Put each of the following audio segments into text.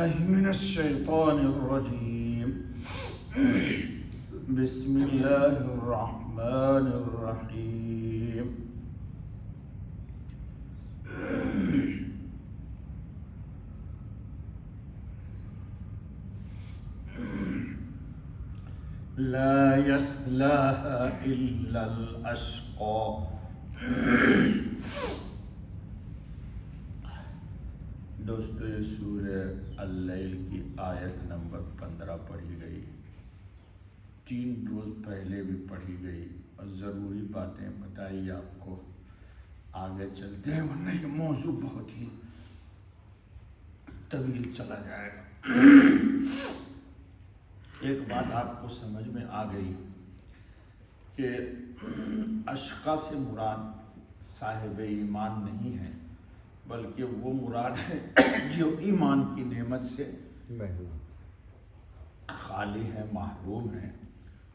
من الشيطان الرجيم بسم الله الرحمن الرحيم لا يصلاها إلا الأشقى دوستو یہ سورہ اللیل کی آیت نمبر 15 پڑھی گئی، 3 روز پہلے بھی پڑھی گئی اور ضروری باتیں بتائی آپ کو۔ آگے چلتے ہیں ورنہ یہ موضوع بہت ہی طویل چلا جائے گا۔ ایک بات آپ کو سمجھ میں آ گئی کہ اشقا سے مراد صاحب ایمان نہیں ہے، بلکہ وہ مراد ہے جو ایمان کی نعمت سے خالی ہے، محروم ہے،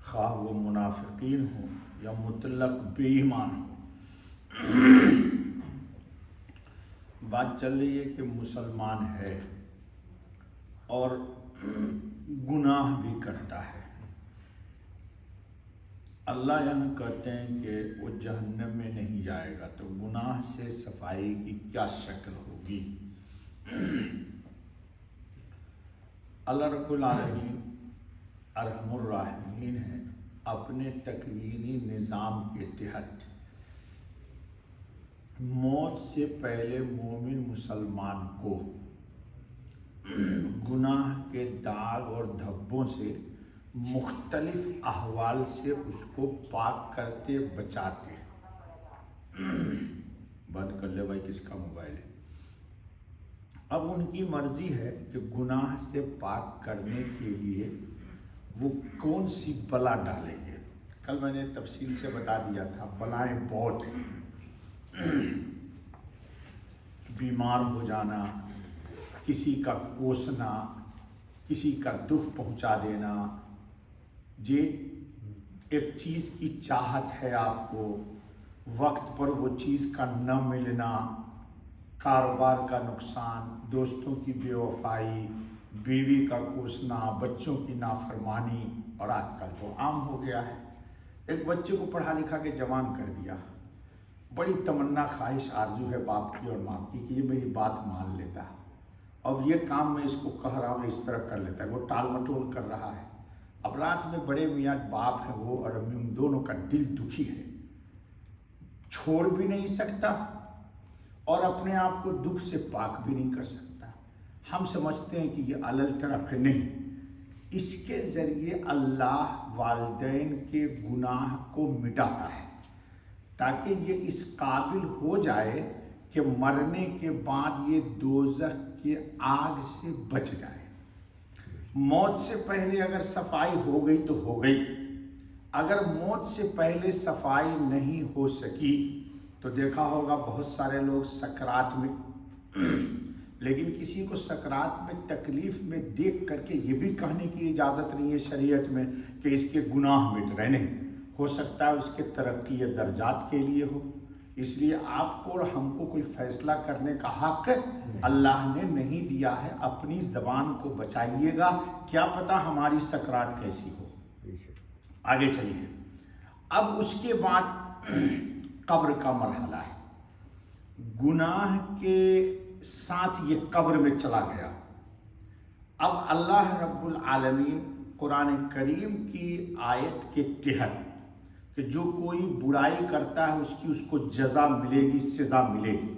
خواہ وہ منافقین ہو یا مطلق بے ایمان ہو۔ بات چل رہی ہے کہ مسلمان ہے اور گناہ بھی کرتا ہے۔ اللہ یہاں کہتے ہیں کہ وہ جہنم میں نہیں جائے گا، تو گناہ سے صفائی کی کیا شکل ہوگی؟ اللہ رب العالمین ارحم الراحمین ہے، اپنے تکوینی نظام کے تحت موت سے پہلے مومن مسلمان کو گناہ کے داغ اور دھبوں سے مختلف احوال سے اس کو پاک کرتے بچاتے۔ بند کر لے بھائی، کس کا موبائل ہے؟ اب ان کی مرضی ہے کہ گناہ سے پاک کرنے کے لیے وہ کون سی بلا ڈالیں گے۔ کل میں نے تفصیل سے بتا دیا تھا، بلائیں بہت ہیں۔ بیمار ہو جانا، کسی کا کوسنا، کسی کا دکھ پہنچا دینا، جی ایک چیز کی چاہت ہے آپ کو، وقت پر وہ چیز کا نہ ملنا، کاروبار کا نقصان، دوستوں کی بے وفائی، بیوی کا کوسنا، بچوں کی نافرمانی، اور آج کل تو عام ہو گیا ہے۔ ایک بچے کو پڑھا لکھا کے جوان کر دیا، بڑی تمنا خواہش آرزو ہے باپ کی اور ماں کی کہ یہ میری بات مان لیتا ہے، اب یہ کام میں اس کو کہہ رہا ہوں اس طرح کر لیتا ہے، وہ ٹال مٹول کر رہا ہے۔ اب رات میں بڑے میاں باپ ہیں وہ اور امی، ان دونوں کا دل دکھی ہے، چھوڑ بھی نہیں سکتا اور اپنے آپ کو دکھ سے پاک بھی نہیں کر سکتا۔ ہم سمجھتے ہیں کہ یہ علل طرف ہے، نہیں، اس کے ذریعے اللہ والدین کے گناہ کو مٹاتا ہے تاکہ یہ اس قابل ہو جائے کہ مرنے کے بعد یہ دوزخ کے آگ سے بچ جائے۔ موت سے پہلے اگر صفائی ہو گئی تو ہو گئی، اگر موت سے پہلے صفائی نہیں ہو سکی تو دیکھا ہوگا بہت سارے لوگ سکرات میں، لیکن کسی کو سکرات میں تکلیف میں دیکھ کر کے یہ بھی کہنے کی اجازت نہیں ہے شریعت میں کہ اس کے گناہ مٹ رہے، نہیں، ہو سکتا ہے اس کے ترقی درجات کے لیے ہو۔ اس لیے آپ کو اور ہم کو کوئی فیصلہ کرنے کا حق اللہ نے نہیں دیا ہے۔ اپنی زبان کو بچائیے گا، کیا پتہ ہماری سکرات کیسی ہو۔ آگے چلیے، اب اس کے بعد قبر کا مرحلہ ہے۔ گناہ کے ساتھ یہ قبر میں چلا گیا۔ اب اللہ رب العالمین قرآن کریم کی آیت کے تحت کہ جو کوئی برائی کرتا ہے اس کو جزا ملے گی، سزا ملے گی،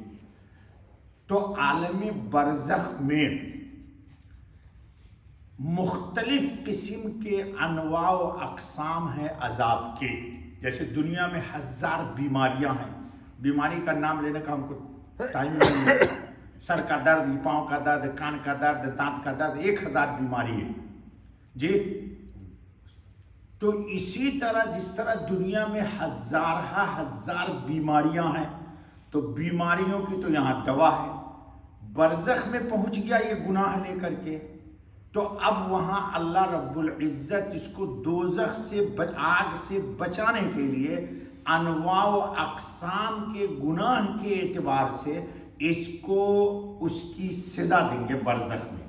تو عالم برزخ میں مختلف قسم کے انواع و اقسام ہیں عذاب کے۔ جیسے دنیا میں 1000 بیماریاں ہیں، بیماری کا نام لینے کا ہم کو ٹائم نہیں ہے، سر کا درد، پاؤں کا درد، کان کا درد، دانت کا درد، 1000 بیماری ہے جی۔ تو اسی طرح جس طرح دنیا میں ہزار بیماریاں ہیں، تو بیماریوں کی تو یہاں دوا ہے۔ برزخ میں پہنچ گیا یہ گناہ لے کر کے، تو اب وہاں اللہ رب العزت اس کو دوزخ سے آگ سے بچانے کے لیے انواع و اقسام کے گناہ کے اعتبار سے اس کو اس کی سزا دیں گے برزخ میں۔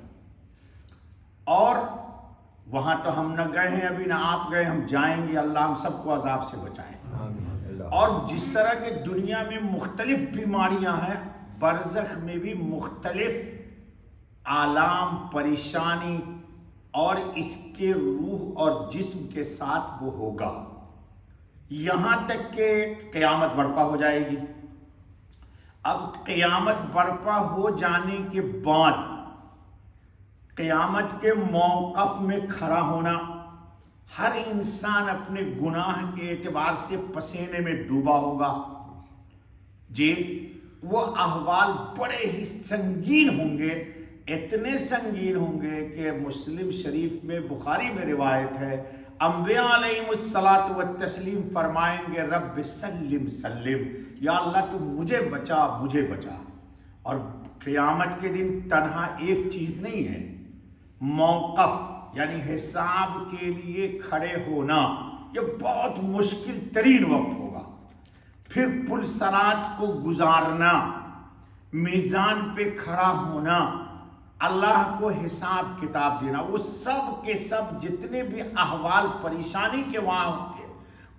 وہاں تو ہم نہ گئے ہیں ابھی، نہ آپ گئے، ہم جائیں گے، اللہ ہم سب کو عذاب سے بچائے۔ اور جس طرح کہ دنیا میں مختلف بیماریاں ہیں، برزخ میں بھی مختلف آلام، پریشانی اور اس کے روح اور جسم کے ساتھ وہ ہوگا، یہاں تک کہ قیامت برپا ہو جائے گی۔ اب قیامت برپا ہو جانے کے بعد قیامت کے موقف میں کھڑا ہونا، ہر انسان اپنے گناہ کے اعتبار سے پسینے میں ڈوبا ہوگا۔ جی وہ احوال بڑے ہی سنگین ہوں گے، اتنے سنگین ہوں گے کہ مسلم شریف میں، بخاری میں روایت ہے، انبیاء علیہم الصلاۃ والتسلیم فرمائیں گے رب سلم سلم، یا اللہ تو مجھے بچا، مجھے بچا۔ اور قیامت کے دن تنہا ایک چیز نہیں ہے، موقف یعنی حساب کے لیے کھڑے ہونا، یہ بہت مشکل ترین وقت ہوگا۔ پھر پل صراط کو گزارنا، میزان پہ کھڑا ہونا، اللہ کو حساب کتاب دینا، وہ سب کے سب جتنے بھی احوال پریشانی کے وہاں ہوں گے،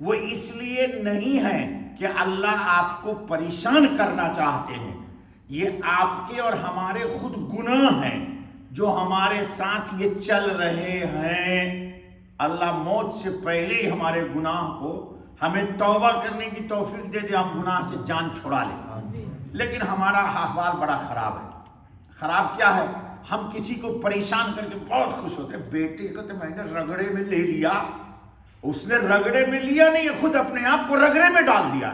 وہ اس لیے نہیں ہے کہ اللہ آپ کو پریشان کرنا چاہتے ہیں، یہ آپ کے اور ہمارے خود گناہ ہیں جو ہمارے ساتھ یہ چل رہے ہیں۔ اللہ موت سے پہلے ہی ہمارے گناہ کو ہمیں توبہ کرنے کی توفیق دے دے، ہم گناہ سے جان چھڑا لیں۔ لیکن ہمارا احوال بڑا خراب ہے۔ خراب کیا ہے؟ ہم کسی کو پریشان کر کے بہت خوش ہوتے ہیں، بیٹے کو تو میں نے رگڑے میں لے لیا، اس نے رگڑے میں لیا نہیں، خود اپنے آپ کو رگڑے میں ڈال دیا۔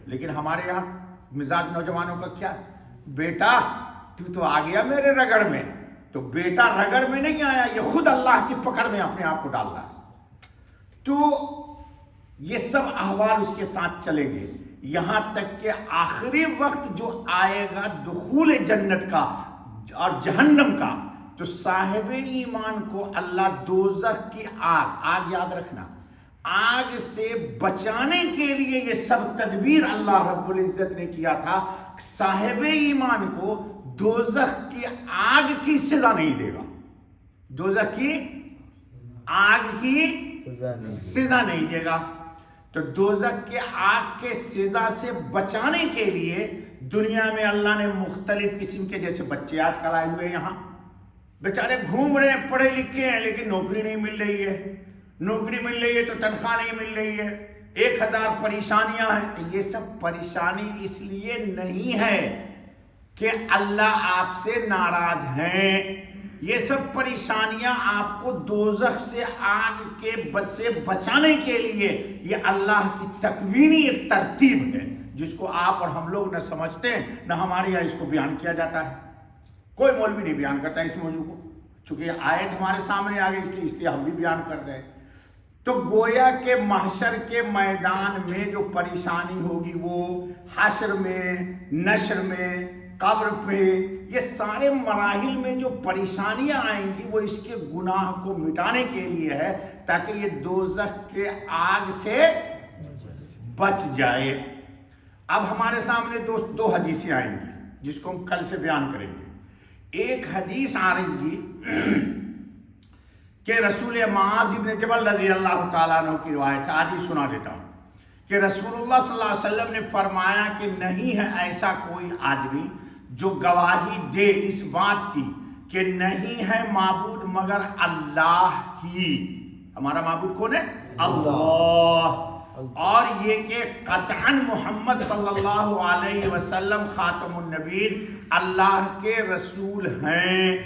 لیکن ہمارے یہاں مزاج نوجوانوں کا کیا؟ بیٹا تو آ گیا میرے رگڑ میں، تو بیٹا رگڑ میں نہیں آیا، یہ خود اللہ کی پکڑ میں اپنے آپ کو ڈال رہا ہے۔ تو یہ سب احوال اس کے ساتھ چلیں گے، یہاں تک کہ آخری وقت جو آئے گا دخول جنت کا اور جہنم کا، تو صاحب ایمان کو اللہ دوزخ کی آگ یاد رکھنا، آگ سے بچانے کے لیے یہ سب تدبیر اللہ رب العزت نے کیا تھا۔ صاحب ایمان کو دوزخ کی آگ کی سزا نہیں دے گا، دوزخ کی آگ کی سزا نہیں دے گا۔ تو دوزخ کے آگ کے سزا سے بچانے کے لیے دنیا میں اللہ نے مختلف قسم کے، جیسے بچے آج کل آئے ہوئے یہاں، بیچارے گھوم رہے ہیں، پڑھے لکھے ہیں لیکن نوکری نہیں مل رہی ہے، نوکری مل رہی ہے تو تنخواہ نہیں مل رہی ہے، 1000 پریشانیاں ہیں۔ تو یہ سب پریشانی اس لیے نہیں ہے کہ اللہ آپ سے ناراض ہیں، یہ سب پریشانیاں آپ کو دوزخ سے آگ کے سے بچانے کے لیے یہ اللہ کی تکوینی ایک ترتیب ہے، جس کو آپ اور ہم لوگ نہ سمجھتے ہیں، نہ ہمارے یہاں اس کو بیان کیا جاتا ہے۔ کوئی مولوی نہیں بیان کرتا اس موضوع کو، چونکہ یہ آیت ہمارے سامنے آ گئی اس لیے ہم بھی بیان کر رہے ہیں۔ تو گویا کہ محشر کے میدان میں جو پریشانی ہوگی، وہ حشر میں، نشر میں، قبر پہ، یہ سارے مراحل میں جو پریشانیاں آئیں گی، وہ اس کے گناہ کو مٹانے کے لیے ہے، تاکہ یہ دوزخ کے آگ سے بچ جائے۔ اب ہمارے سامنے دو حدیثیں آئیں گی جس کو ہم کل سے بیان کریں گے۔ ایک حدیث آ رہی گی کہ رسول معاذ بن جبل رضی اللہ تعالیٰ عنہ کی روایت ہے، آج ہی سنا دیتا ہوں کہ رسول اللہ صلی اللہ علیہ وسلم نے فرمایا کہ نہیں ہے ایسا کوئی آدمی جو گواہی دے اس بات کی کہ نہیں ہے معبود مگر اللہ ہی۔ ہمارا معبود کون ہے؟ اللہ۔ اور یہ کہ قطعاً محمد صلی اللہ علیہ وسلم خاتم النبیین اللہ کے رسول ہیں،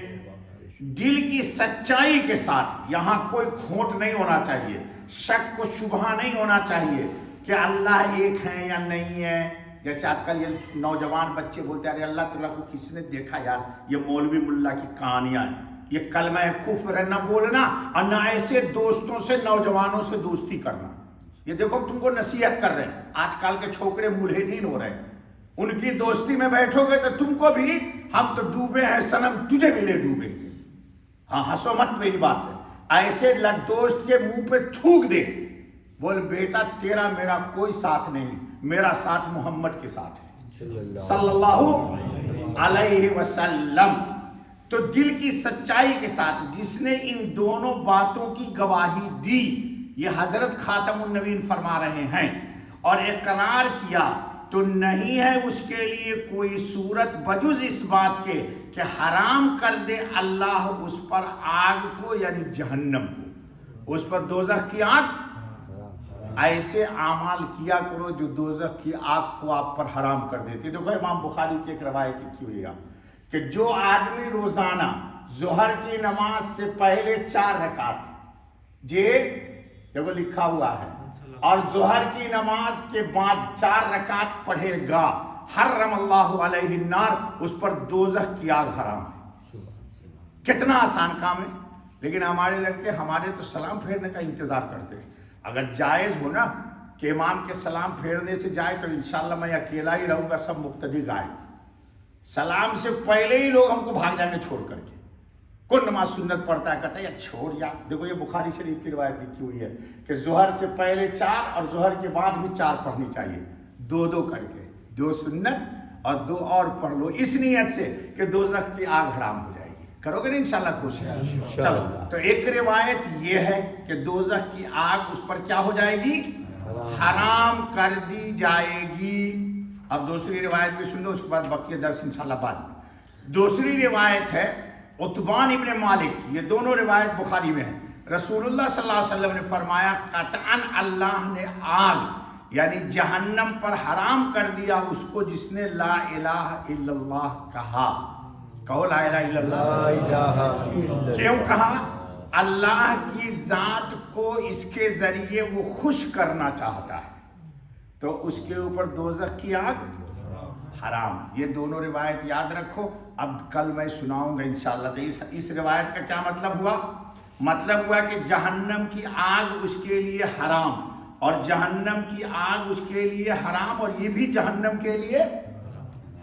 دل کی سچائی کے ساتھ، یہاں کوئی کھوٹ نہیں ہونا چاہیے، شک و شبہ نہیں ہونا چاہیے کہ اللہ ایک ہے یا نہیں ہے۔ جیسے آج کل یہ نوجوان بچے بولتے ہیں ارے اللہ تعالیٰ کو کس نے دیکھا یار، یہ مولوی ملا کی کہانیاں ہیں، یہ کلمہ کفر ہے، نہ بولنا اور نہ ایسے دوستوں سے، نوجوانوں سے دوستی کرنا۔ یہ دیکھو ہم تم کو نصیحت کر رہے ہیں، آج کل کے چھوکرے ملحدین ہو رہے ہیں، ان کی دوستی میں بیٹھو گے تو تم کو بھی، ہم تو ڈوبے ہیں صنم تجھے بھی لے ڈوبے گے۔ ہاں ہنسو مت میری بات سے، ایسے دوست کے منہ پہ تھوک دے، بول بیٹا تیرا میرا کوئی ساتھ نہیں، میرا ساتھ محمد کے ساتھ ہے صلی اللہ علیہ وسلم۔ تو تو دل کی سچائی کے ساتھ جس نے ان دونوں باتوں کی گواہی دی، یہ حضرت خاتم النبیین فرما رہے ہیں، اور اقرار کیا، تو نہیں ہے اس کے لیے کوئی صورت بجز اس بات کے کہ حرام کر دے اللہ اس پر آگ کو، یعنی جہنم کو، اس پر دوزخ کی آگ۔ ایسے اعمال کیا کرو جو دوزخ کی آگ کو آپ پر حرام کر دیتی۔ دیکھو امام بخاری کی ایک روایت لکھی ہوئی ہے کہ جو آدمی روزانہ ظہر کی نماز سے پہلے 4 رکعت دیکھو لکھا ہوا ہے، اور ظہر کی نماز کے بعد 4 رکعت پڑھے گا، حرم اللہ علیہ النار، اس پر دوزخ کی آگ حرام ہے۔ کتنا آسان کام ہے، لیکن ہمارے لڑکے ہمارے تو سلام پھیرنے کا انتظار کرتے ہیں۔ اگر جائز ہو نا کہ امام کے سلام پھیرنے سے جائے تو انشاءاللہ میں اکیلا ہی رہوں گا، سب مقتدی گائے، سلام سے پہلے ہی لوگ ہم کو بھاگ جائیں گے چھوڑ کر کے۔ کون نماز سنت پڑھتا ہے کہتا ہے یار چھوڑ یا، دیکھو یہ بخاری شریف کی روایت لکھی ہوئی ہے کہ ظہر سے پہلے 4 اور ظہر کے بعد بھی 4 پڑھنی چاہیے، 2 کر کے، 2 سنت اور 2 اور پڑھ لو، اس نیت سے کہ دوزخ کی آگ حرام ہو جائے گی۔ کرو گے نا انشاءاللہ کوشش؟ چلو، تو ایک روایت یہ ہے کہ دوزخ کی آگ اس پر کیا ہو جائے گی؟ حرام کر دی جائے گی۔ اب دوسری روایت بھی سن لو، اس کے بعد بقیہ درس انشاءاللہ بعد میں۔ دوسری روایت ہے عتبان ابن مالک کی، یہ دونوں روایت بخاری میں ہیں۔ رسول اللہ صلی اللہ علیہ وسلم نے فرمایا قطعاً اللہ نے آگ یعنی جہنم پر حرام کر دیا اس کو جس نے لا الہ الا اللہ کہا۔ کہو لا الہ الا اللہ۔ کیوں کہا؟ اللہ کی ذات کو اس کے ذریعے وہ خوش کرنا چاہتا ہے، تو اس کے اوپر دوزخ کی آگ حرام۔ یہ دونوں روایت یاد رکھو، اب کل میں سناؤں گا انشاءاللہ۔ تو اس روایت کا کیا مطلب ہوا؟ مطلب ہوا کہ جہنم کی آگ اس کے لیے حرام، اور جہنم کی آگ اس کے لیے حرام، اور یہ بھی جہنم کے لیے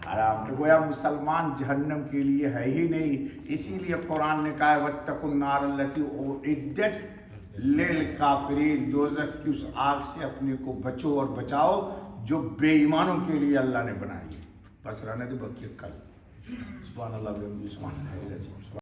حرام۔ تو گویا مسلمان جہنم کے لیے ہے ہی نہیں، اسی لیے قرآن نے کہا واتقوا النار التي اعدت للکافرین، دوزخ کی اس آگ سے اپنے کو بچو اور بچاؤ جو بے ایمانوں کے لیے اللہ نے بنائی ہے۔ بس رہنے دے بقیہ کل۔ سبحان اللہ و بحمدہ، سبحان اللہ۔